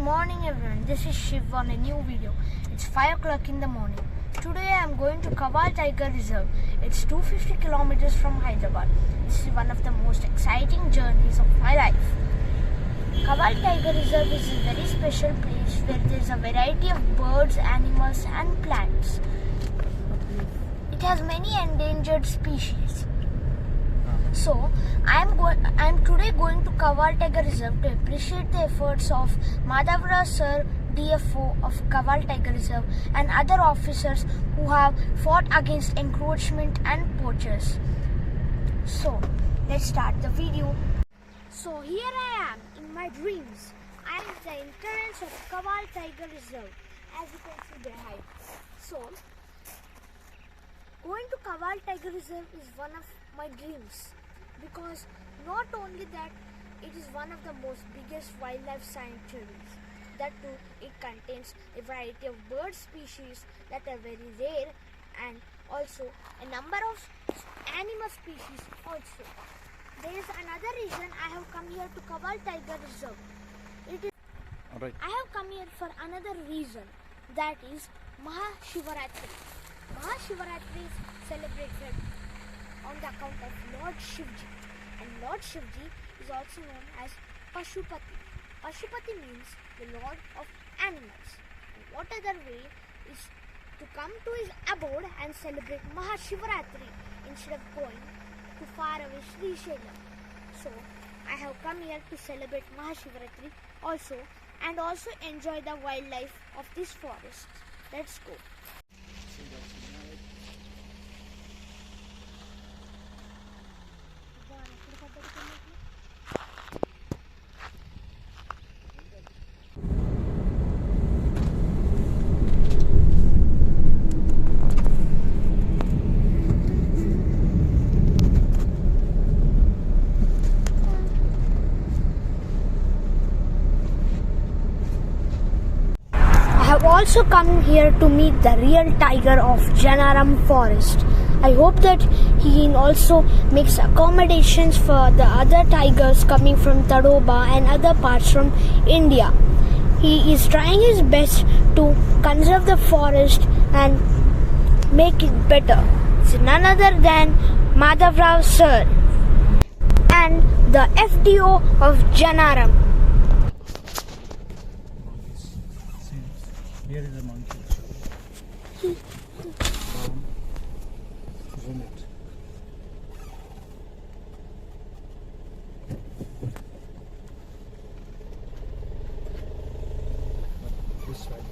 morning everyone, this is Shiv on a new video. It's 5 o'clock in the morning. Today I am going to KAWAL Tiger Reserve. It's 250 kilometers from Hyderabad. This is one of the most exciting journeys of my life. KAWAL Tiger Reserve is a very special place where there is a variety of birds, animals and plants. It has many endangered species. So, I am today going to KAWAL Tiger Reserve to appreciate the efforts of MADHAVRAO sir, DFO of KAWAL Tiger Reserve and other officers who have fought against encroachment and poachers. So, let's start the video. So, here I am in my dreams. I am at the entrance of KAWAL Tiger Reserve, as you can see behind. So, going to KAWAL Tiger Reserve is one of my dreams. Because not only that, it is one of the most biggest wildlife sanctuaries. That too, it contains a variety of bird species that are very rare and also a number of animal species also. There is another reason I have come here to KAWAL Tiger Reserve. I have come here for another reason, that is Mahashivratri. Mahashivratri is celebrated on the account of Lord Shivji, and Lord Shivji is also known as Pashupati. Pashupati means the Lord of animals. And what other way is to come to his abode and celebrate Mahashivratri instead of going to faraway Sri Shailam. So I have come here to celebrate Mahashivratri also and also enjoy the wildlife of this forest. Let's go. I have also come here to meet the real tiger of Janaram forest. I hope that he also makes accommodations for the other tigers coming from Tadoba and other parts from India. He is trying his best to conserve the forest and make it better. It's none other than MADHAVRAO sir and the FDO of Janaram. Here is a monkey. Zoom it. This side.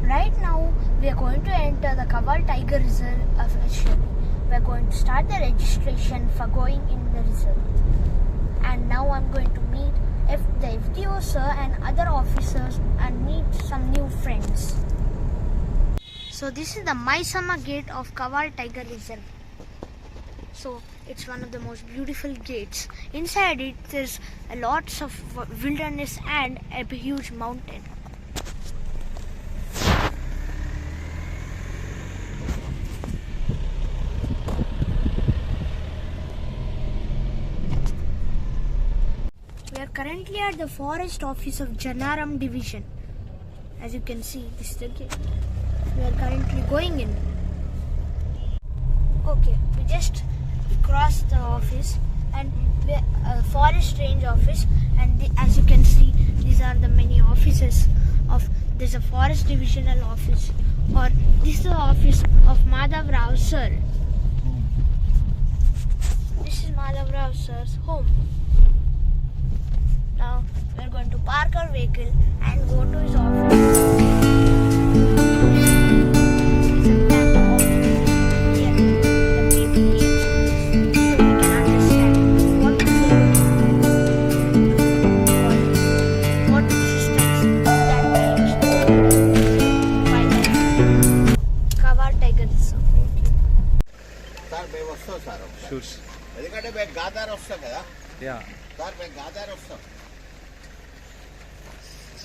Right now, we are going to enter the KAWAL Tiger Reserve of SHIV. We are going to start the registration for going in the reserve. And now I am going to meet the FDO sir and other officers and meet some new friends. So this is the Maisama gate of KAWAL Tiger Reserve. So it's one of the most beautiful gates. Inside it, there's lots of wilderness and a huge mountain. We are currently at the forest office of Janaram division. As you can see, this is the gate. We are currently going in. Okay, we just crossed the office and forest range office, and as you can see, these are the many offices of. There's a forest divisional office, or this is the office of MADHAVRAO sir. This is MADHAVRAO sir's home. Now we are going to park our vehicle and go to his office. వస్తాం sir sure ఎందుకంటే మేము గాదారు వస్తాం కదా yeah sir మేము గాదారు వస్తాం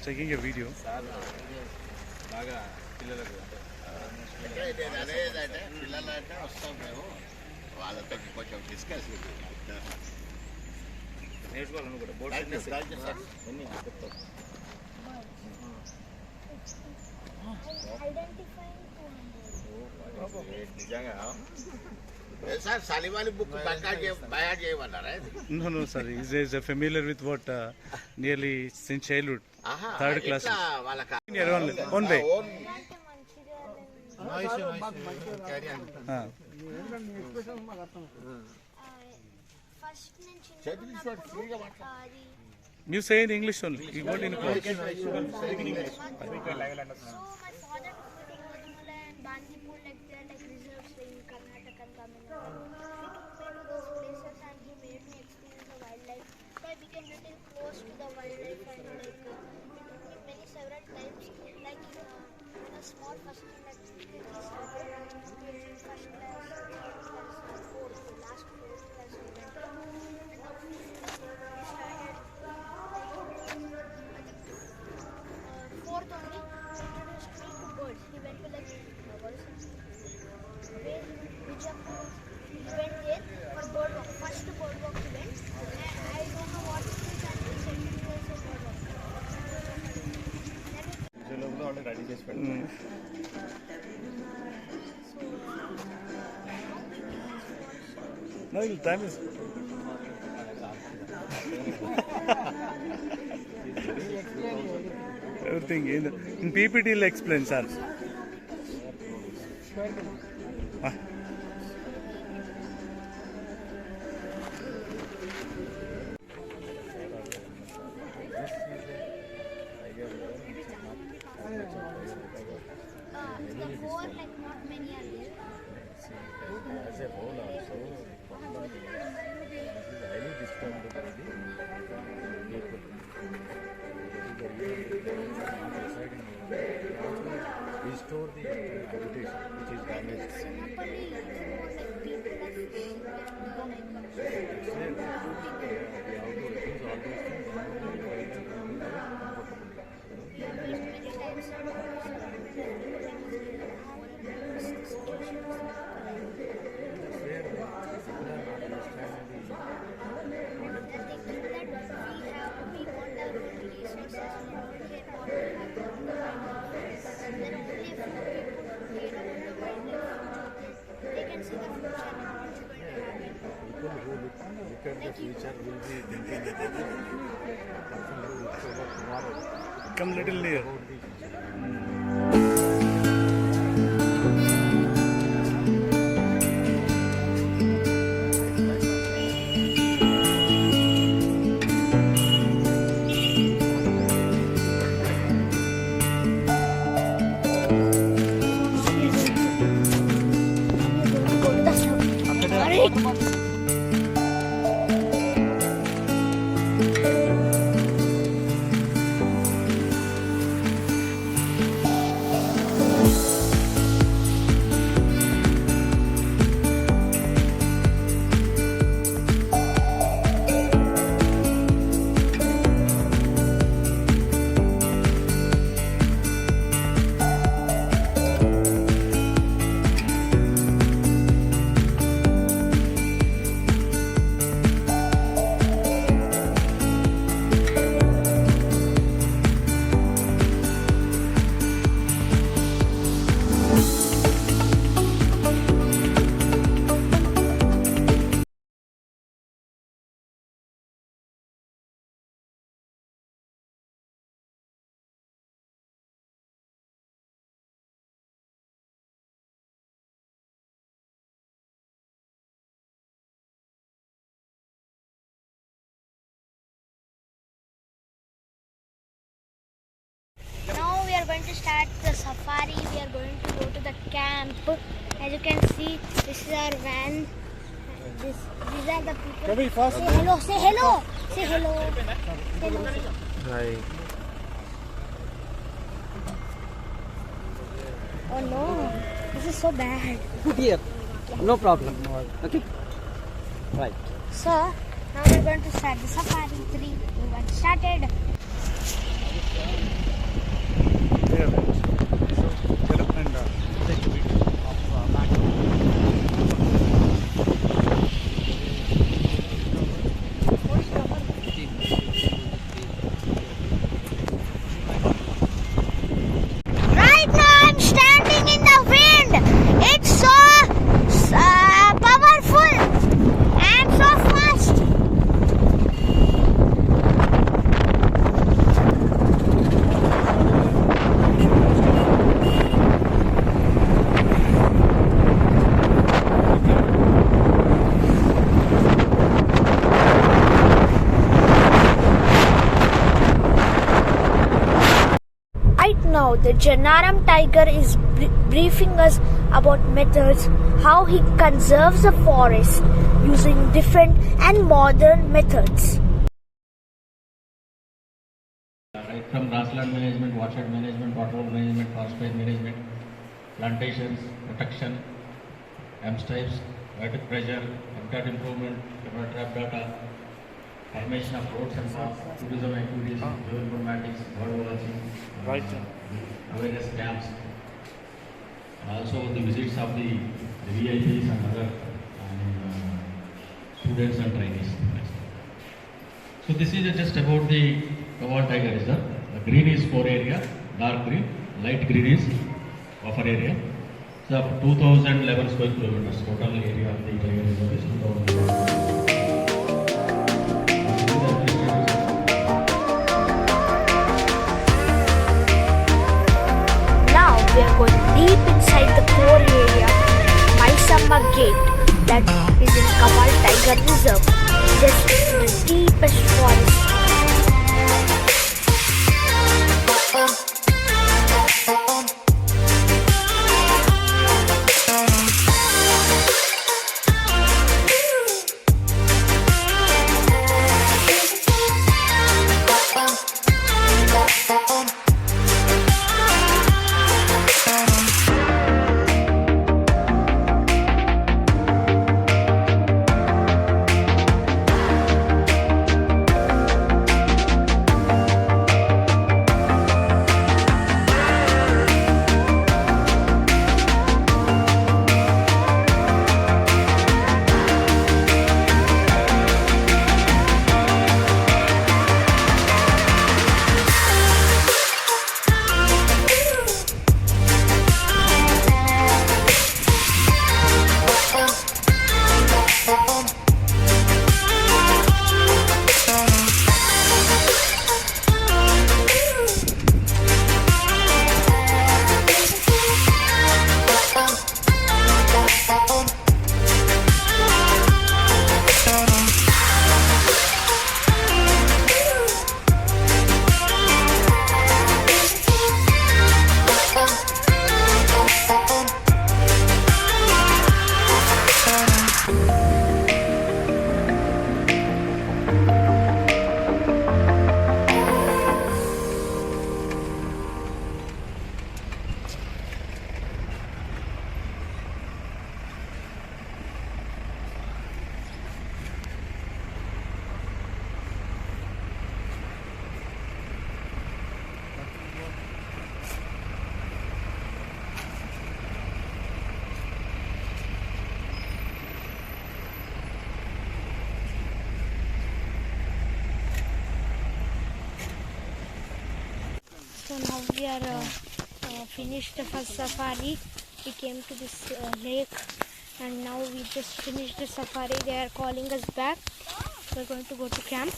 taking a video బాగా పిల్లలకు అంటే నేను అనేదంటే పిల్లలు అంటే వస్తాం మేము వాళ్ళతో కొంచెం డిస్కస్ నేర్చుకోవాలను కూడా బోర్డు థ్యాంక్ యూ సార్ ఎన్ని చెప్తావు నిజంగా సార్ సలివాలి బుక్ బయాడ్ చేయమన్నారా No, sir. He is familiar with what nearly since childhood. Third class. వాళ్ళకి One way. ఫస్ట్ నుంచి ఫ్రీగా You say in English only. You won't in English. So my father took me to Guatemala and Bandipur, like there, like reserves in Karnataka and Tamil Nadu. He took me to those places and he made me experience the wildlife. So I became little close to the wildlife and like he took me several times. Like in a small first like he started first class, fourth, last fourth class. Fourth only, he introduced me to birds. He went to like Bijapur. He went there for bird walk. First bird walk he went. I don't know what it is and he said it was a bird walk. లోపల వాళ్ళు ready చేసి పెట్టారు No, your time is. Everything in PPT will explain, sir. The four like not many are there. as a whole also this is highly disturbed by the people. Not residing over. Restore the habitation which is damaged. Napoli is more like people are fishing and like We have to refuse all these things and only wildlife will be there comfortably. People who look at the future will be thinking about it. Person who looks over tomorrow Come little near. about the future. Now we are going to start the safari. We are going to go to the camp. As you can see, this is our van. These are the people. Come here, fast. Say hello. Say hello. Say hello. Hello. Hi. Oh no, this is so bad. Put here. No problem. Okay. Right. So now we're going to start the safari. 3, 2, 1, started. Yeah, so get up and take a video of Right now I'm standing in the wind. It's so powerful and so fast. Right now, the Janaram tiger is briefing us about methods, how he conserves the forest using different and modern methods. Right from grassland management, watershed management, water management, phosphate management, plantations, protection, M-stripes, vertic pressure, habitat improvement, habitat trap data, animation of roads and farms, tourism activities, geoinformatics, bird watching, awareness camps, and also the visits of the VIPs and other students and trainees. So this is just about the KAWAL tiger reserve. The green is core area, dark green, light green is buffer area. So 2011 square kilometers total area of the tiger reserve is 2011. Now we are going deep inside the core area, Maisamma Gate, that is in KAWAL Tiger Reserve, just in the deepest forest. So now we are finished the first safari. We came to this lake and now we just finished the safari. They are calling us back. We're going to go to camp.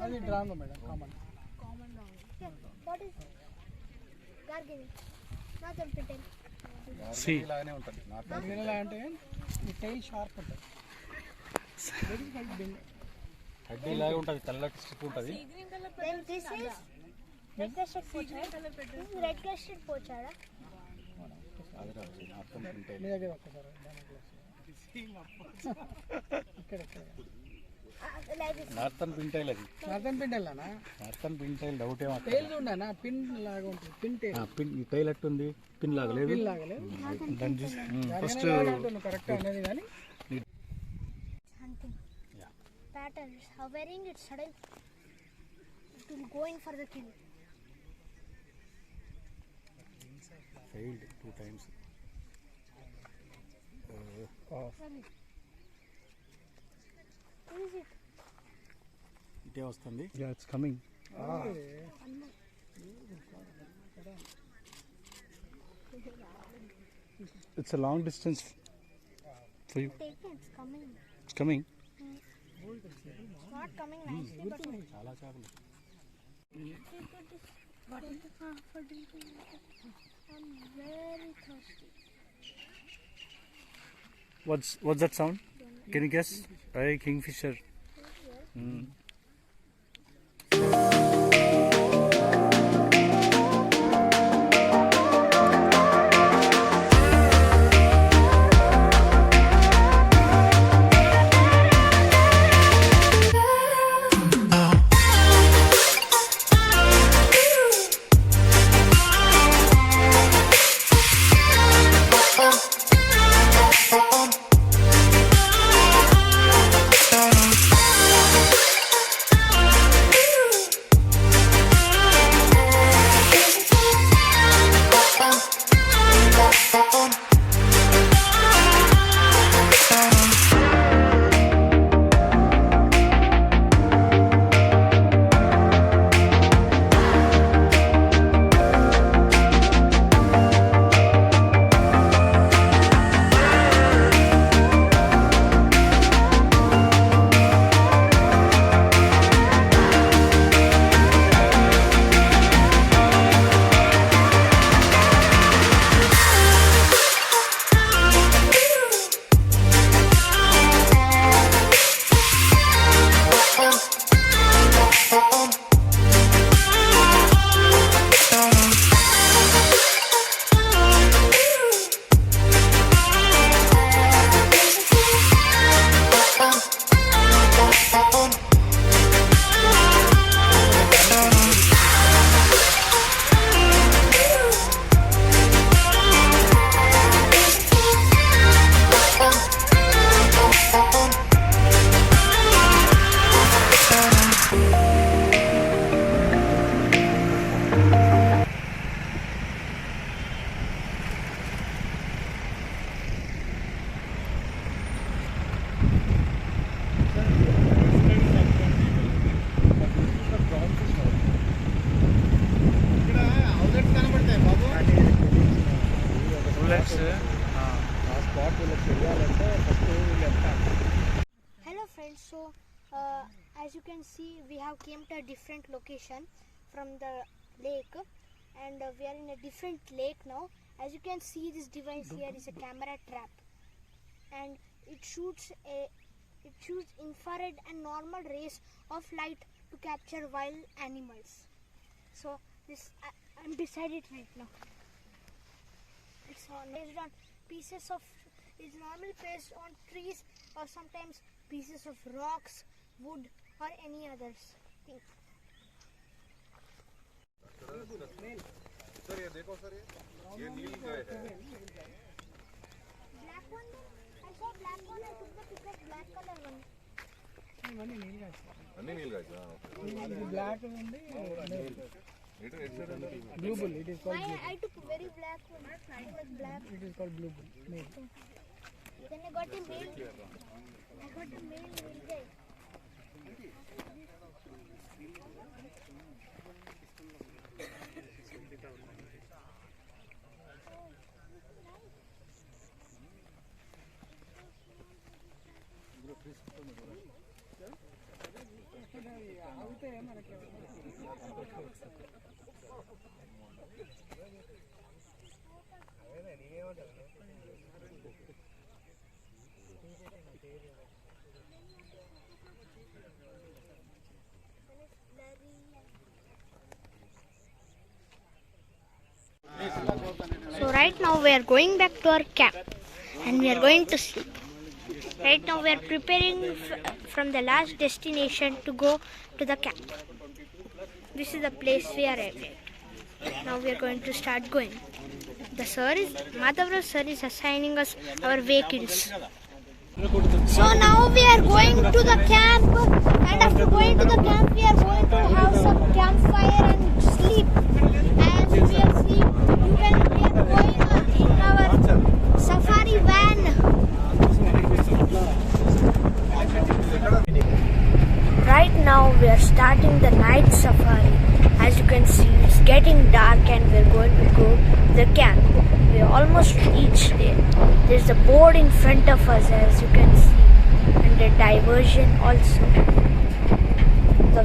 అది drongo madam common. What is gargini? Northern pintail. See. ఇలానే ఉంటుంది north ఎలా అంటే ఈ tile sharp ఉంటుంది. హడ్డీ ఇలాగే ఉంటుంది, తెల్లటి స్టిక్ ఉంటుంది. Then this is red crested pochard. This is red crested pochard. అది రాదు నార్త్ ఉంటాయి. మీ దగ్గర ఒక్కసారి ఇక్కడ Like this. నార్థన్ పింటైల్ అది. నార్థన్ పింటేలానా? నార్థన్ పింటైల్ డౌట్ ఏమో. టైల్ ఉండనా? పిన్ లాగా ఉంటుంది. Pin tail. పిన్ ఈ టైల్ ఎట్టుంది? పిన్ లాగా లేదు. పిన్ లాగా లేదు. ఫస్ట్ కరెక్ట్ అనేది కానీ Hunting. Patterns. Hovering it sudden. It will go in for the kill. Failed 2 times. Who is it? ఇటే వస్తుంది. yeah, it's coming. It's a long distance for you. Take it. It's coming. It's coming. It's not coming nicely, but చాలా చేపలు. what is the for drinking water? I'm very thirsty. What's that sound? Can you guess? Hey, kingfisher. Hello friends, so as you can see we have came to a different location from the lake and we are in a different lake now. As you can see, this device here is a camera trap and it shoots infrared and normal rays of light to capture wild animals. So this I'm beside it right now. It's based on pieces of, it's normally based on trees or sometimes pieces of rocks, wood or any others thing. Black one then? I saw black one, I took the picture of black color one. ఇవన్నీ నీళ్ళు అన్ని black ఉంది blue bull. It is called I took very black one. Like black. It is called blue bull. Then I got a male. I got a male guy. So right now we are going back to our camp and we are going to sleep. Right now we are preparing from the last destination to go to the camp. This is the place we are at. Now we are going to start going. The MADHAVRAO sir is assigning us our vehicles. So now we are going to the camp, and after going to the camp we are going to have some campfire and sleep. As we are sleep, we are going in our safari van. Right now we are starting the night safari. As you can see, it's getting dark and we are going to go to the camp. We are almost reached there. There's a board in front of us, as you can see, and a diversion also. The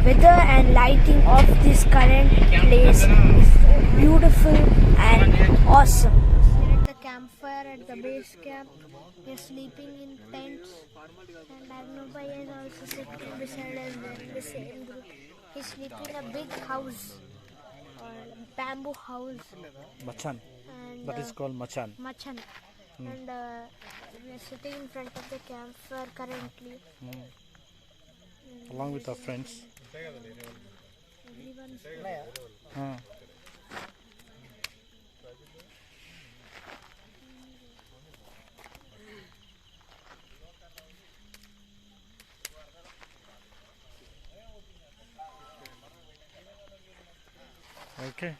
weather and lighting of this current place is beautiful and awesome. We're at the campfire at the base camp. We're sleeping in tents, and ARUNA is also sitting beside us in the same group. He's sleeping in a big house, or bamboo house. Machan. And, That is called Machan. Machan. And we are sitting in front of the campfire currently. Along with our friends. Everyone's Okay.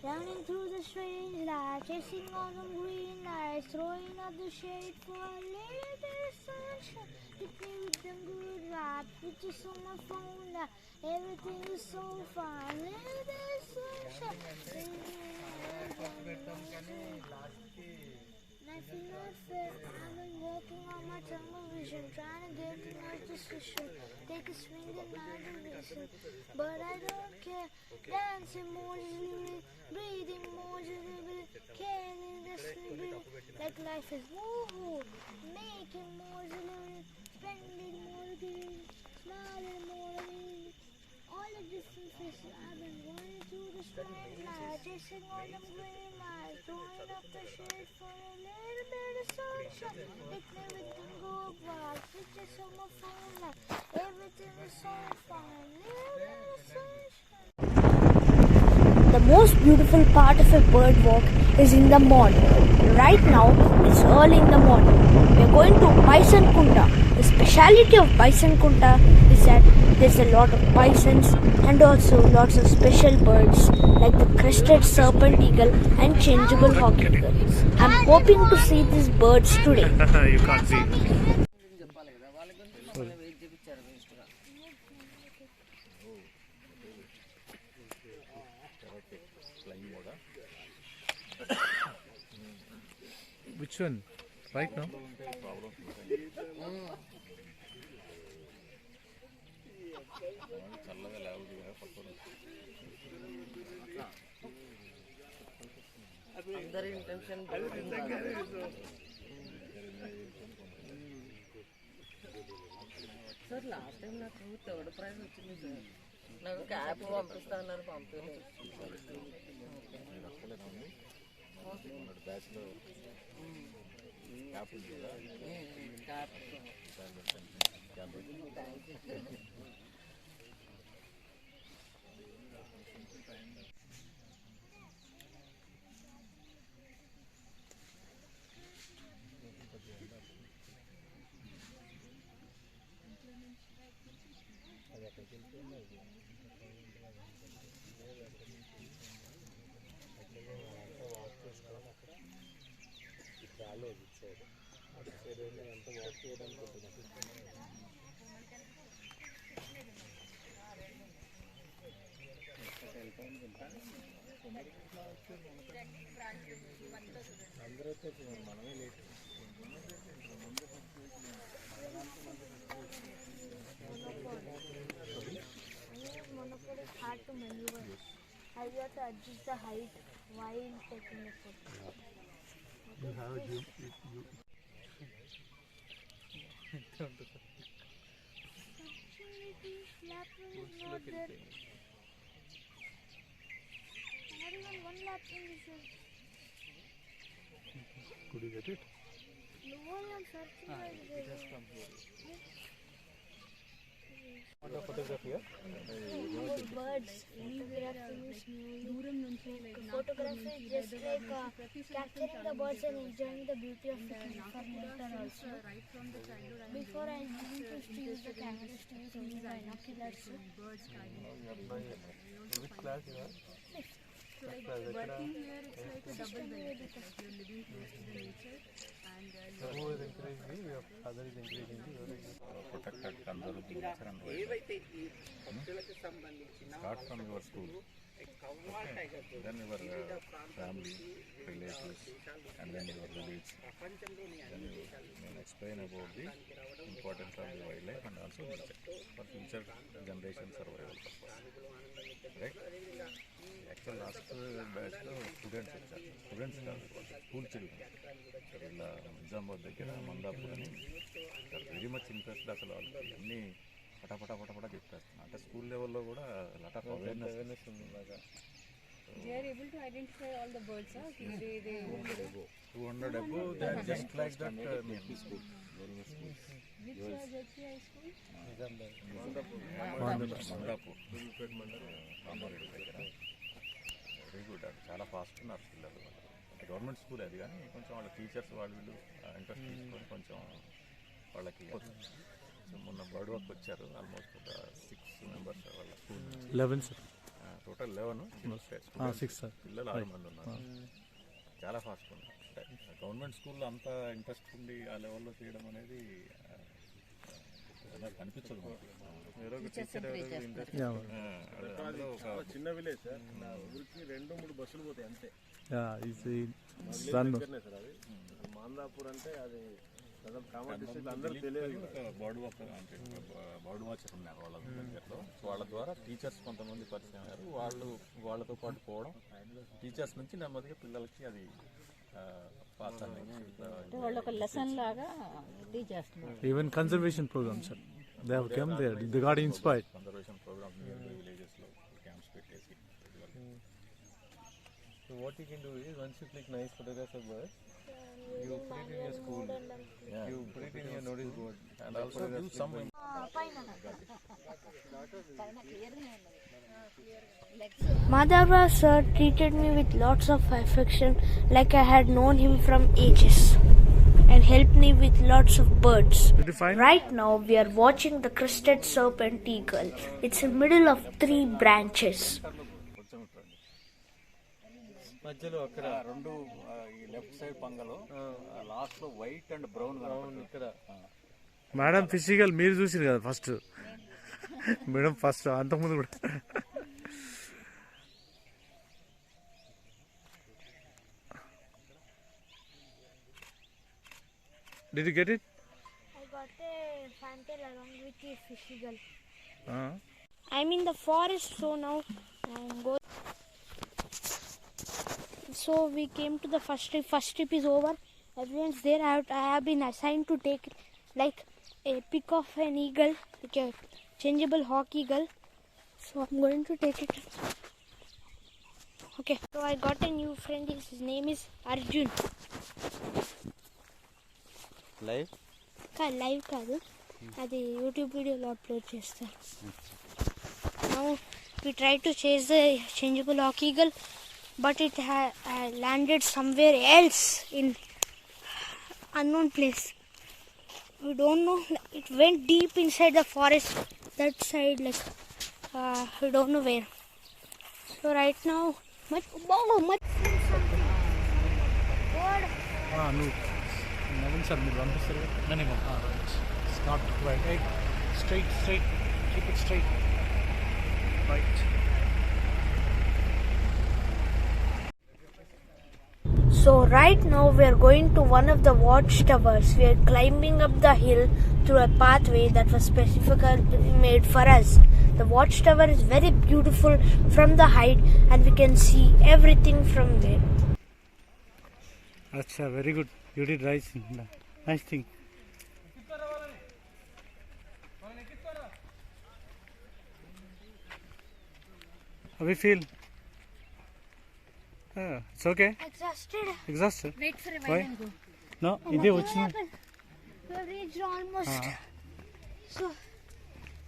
running through the strange light, chasing on the green lights, throwing up the shade for a little bit of sunshine. Hit me with them good vibes, pictures on my phone now. Everything is so fine, little bit of sunshine. I feel not fair. I've been working on my tunnel vision, trying to get to my decision. Take a swing at my direction, but I don't care. Dancing more easily, breathing more easily, caring lessly, like life is woohoo. Making more easily, spending more easily, smiling more easily. All the different faces I've been going through the strange light, chasing all them green lights, throwing up the shade for a little bit of sunshine. Hit me with them good vibes, pictures on my phone like everything is so fine, little bit of sunshine. The most beautiful part of a bird walk is in the morning. Right now, it's early in the morning. We are going to Bison Kunda. The speciality of Bison Kunda is that there's a lot of bisons and also lots of special birds like the crested serpent eagle and changeable hawk eagle. I'm hoping to see these birds today. You can't see. Which one? Right now? Sir last time నాకు third prize వచ్చింది sir నాకు cap పంపిస్తా అన్నారు పంపించలేదు cap Monopoly is hard to maneuver. I got to adjust the height while taking the photo. You have you Opportunity lapping is not there. Not even one lapping is there. could you get it? No one I'm searching right there. What the photograph here? Birds. Photography is just like capturing the birds and enjoying the beauty of the for later also. Before I used to use the camera, to use only binoculars. Which class you are? So like working here, it's like a double benefit. You're living close to the nature and Who is encouraging you? Your father is encouraging you? protected, conserve the nature and wildlife. Start from your school. Okay. Then your family, relatives, and then your village. Then you can explain about the importance of the wildlife and also nature for future generation survival purpose. Right? Actual last batch students వచ్చారు. Students కాదు, school children. ఇలా నిజామాబాద్ దగ్గర మందాపూర్ అని very much interest. అసలు వాళ్ళకి అన్నీ పటాపటా చెప్పేస్తున్నాను. అంటే స్కూల్ లెవెల్లో కూడా లాట్ ఆఫ్ అవేర్నెస్ ఉంది. they are able to identify all the birds. They 200 above, they are just like that. which JOYTHI high school? Mandapur very good. అది చాలా ఫాస్ట్ ఉన్నారు పిల్లలు. గవర్నమెంట్ స్కూల్ అది, కానీ కొంచెం వాళ్ళ టీచర్స్ వాళ్ళు వీళ్ళు ఇంట్రెస్ట్ తీసుకొని కొంచెం వాళ్ళకి మొన్న బర్డ్ వాక్ వచ్చారు. ఆల్మోస్ట్ ఒక 6 మెంబర్స్ వాళ్ళ స్కూల్. 11 సార్. Total 11 6 sir. పిల్లలు 6 మంది ఉన్నారు. చాలా ఫాస్ట్ ఉన్నారు. అంటే గవర్నమెంట్ స్కూల్లో అంత ఇంట్రెస్ట్ ఉండి ఆ లెవెల్లో చేయడం అనేది కనిపించదు మనకి. ఏదో ఒక టీచర్ ఇంట్రెస్ట్. ఒక చిన్న విలేజ్ సార్, ఊరికి 2-3 బస్సులు పోతాయి అంతే. సన్ సార్ అది మాందాపూర్ అంటే అది అందరూ తెలియదు. బర్డ్ వాక్ అంటే బర్డ్ వాచర్ ఉన్నారు వాళ్ళ దగ్గరలో. వాళ్ళ ద్వారా టీచర్స్ కొంతమంది పరిచయం అయ్యారు. వాళ్ళతో పాటు పోవడం, టీచర్స్ నుంచి నెమ్మదిగా పిల్లలకి అది even conservation programs, sir. They have come there. They got inspired. Conservation programs near the villages lo camps pettesi. So what you can do is, once you click nice photographs of birds, you put it in your school. You put it in your notice board, And also do some Madhavrao sir treated me with lots of affection, like I had known him from ages, and helped me with lots of birds. Right now we are watching the crested serpent eagle. It's in middle of 3 branches. మధ్యలో అక్కడ రెండు ఈ left side పంగలో last లో white and brown ఇక్కడ madam physical మీరు చూసారు కదా first. Madam first అంతకుముందు కూడా. Did you get it? I got a fantail along with a fish eagle. Uh-huh. I'm in the forest, so now I'm going. So we came to the first trip. First trip is over. Everyone's there. I have been assigned to take like a pic of an eagle, like a changeable hawk eagle. So I'm going to take it. Okay. So I got a new friend. His name is ARJUN. Live live కాదు, అది YouTube వీడియోలో upload చేస్తారు. Now we tried to chase the changeable hawk eagle, but it landed somewhere else in unknown place. We don't know. It went deep inside the forest, that side, like we don't know where. So right now, much. Naveen sir మీరు పంపిస్తారు. Not right. Straight keep it straight. Right. So right now we are going to one of the watchtowers. We are climbing up the hill through a pathway that was specifically made for us. The watchtower is very beautiful from the height and we can see everything from there. Acha, very good. You did right thing. Nice thing. How we feel? It's okay. Exhausted. Exhausted. Wait for a while Why? and go. No, Oh, ide what vachindi. happened? We have reached almost. So,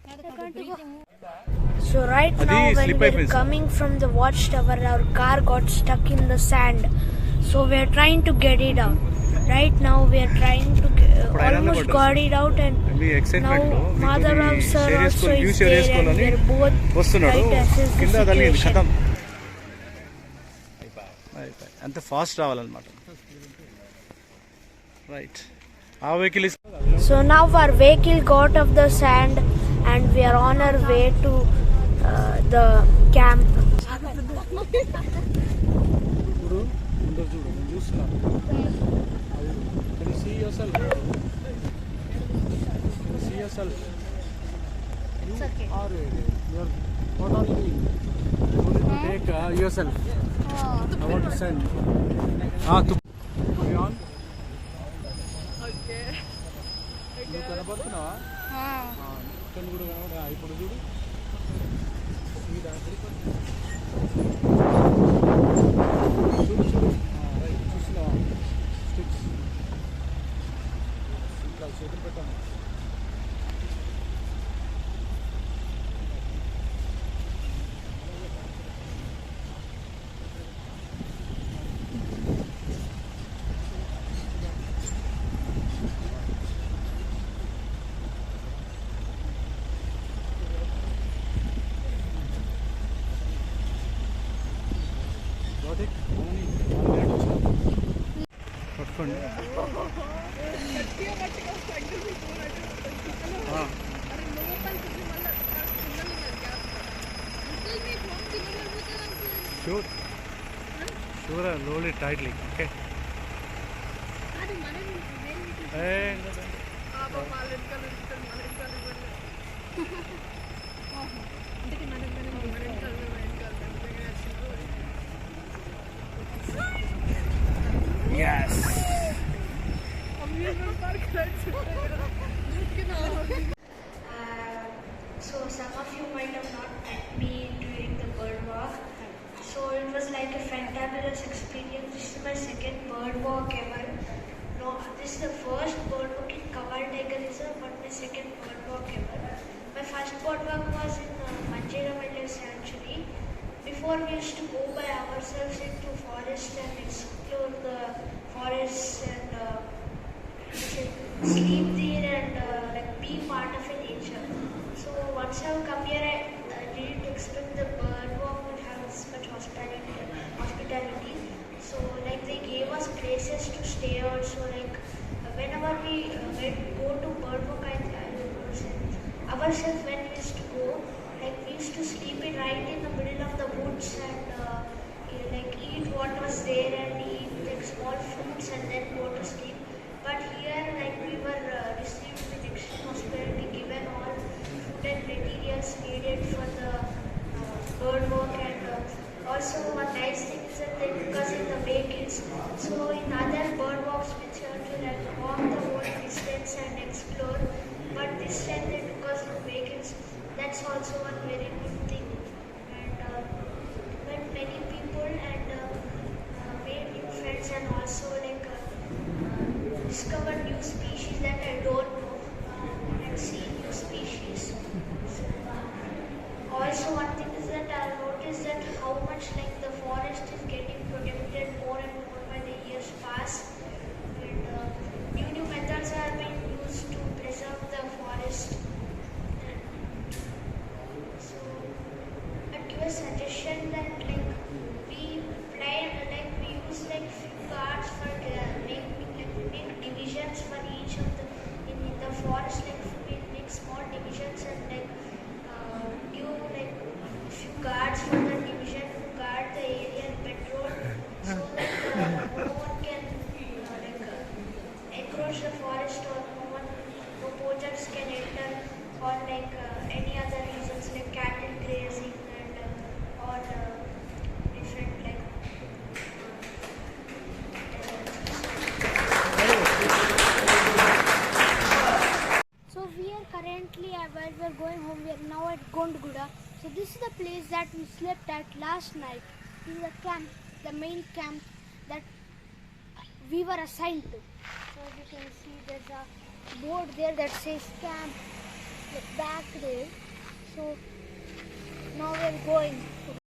I can't go. So right Adi now when slip we are అయిపోయింది. coming from the watchtower, our car got stuck in the sand. So we are trying to get it out. Right now we are trying to almost got it out and me now excitement లో Madhavrao sir share also చేసుకోవాలి, view is share there and చేసుకోవాలని we are both వస్తున్నాడు. trying to assess the కింద తగిలింది situation. ఖతం. అంత fast రావాలన్నమాట. Right. ఆ vehicle is So now our vehicle got off the sand and we are on our way to the camp. ఇప్పుడు ముందర చూడు నేను చూస్తున్నాను. Can you see yourself? Can you see yourself? You are what are you doing? You need to take yourself. I want to send. Be on. నువ్వు కనబడుతున్నావా? ఇక్కడ కూడా కనబడా ఇప్పుడు చూడు చూడు చూడు రైట్ చూస్తున్నావా స్టిక్స్ ఇట్లా చేతులు పెట్టాను. పట్టుకోండి. Sure. Sure, roll it tightly. Okay. Hey, yes. So some of you might have not met me during the bird walk. So it was like a fantabulous experience. This is my second bird walk ever. No, this is the first bird walk in KAWAL Tiger Reserve, but my second bird walk ever. My first bird walk was in MADHAVRAO Sanctuary. Before we used to go by ourselves into forest and explore the forests and sleep there and like be part of a nature. So once I have come here, I didn't expect the bird walk would have this much hospitality. So like they gave us places to stay out. So like whenever we go to bird walk, ourselves when we used to go, like we used to sleep it right in the middle of the woods and like eat what was there and eat like small fruits and then go to sleep. But here like we were received with extreme hospitality, given all food and materials needed for the bird walk and also one nice thing is that they took us in the vehicles. So in other bird walks we have to like walk the whole distance and explore, but this time they took us in vehicles. That's also one very good thing and met many people and made new friends and also like discovered new species that I don't know and see new species. Also one thing is that I noticed that how much like the forest is getting protected more and more by the years pass and new methods are being used to preserve the forest. So I'd give a suggestion that like we use like few cards for make divisions for each of the in the forest, like we make small divisions and like give like few guards for the division to guard the area and patrol so that no one So this is the place that we slept at last night. This is the camp, the main camp that we were assigned to. So as you can see, there's a board there that says camp back there. So now we're going to